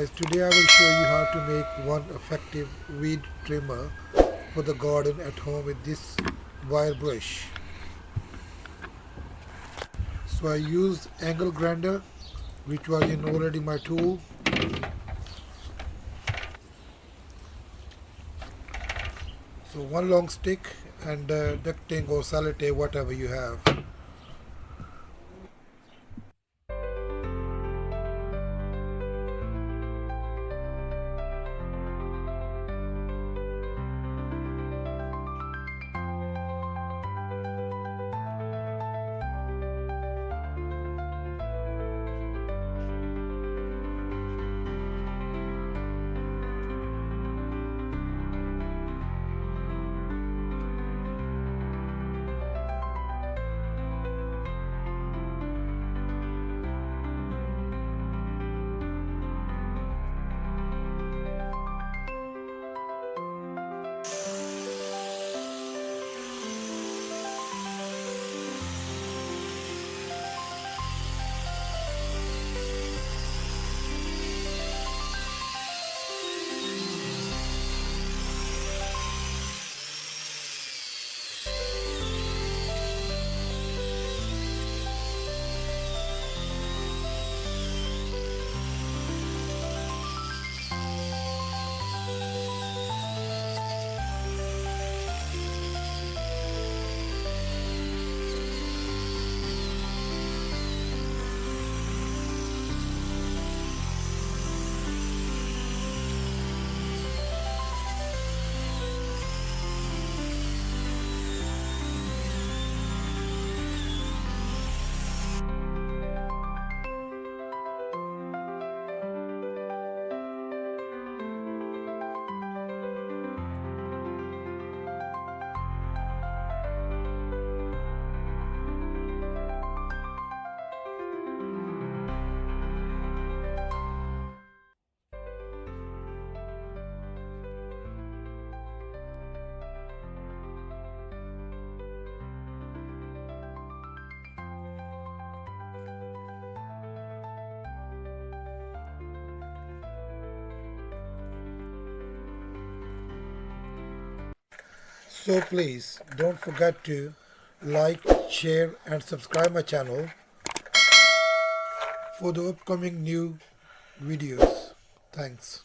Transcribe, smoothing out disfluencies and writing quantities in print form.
guys, today I will show you how to make one effective weed trimmer for the garden at home with this wire brush. So I used angle grinder, which was in already my tool. So one long stick and ducting or sellotape, whatever you have. So please don't forget to like, share and subscribe my channel for the upcoming new videos. Thanks.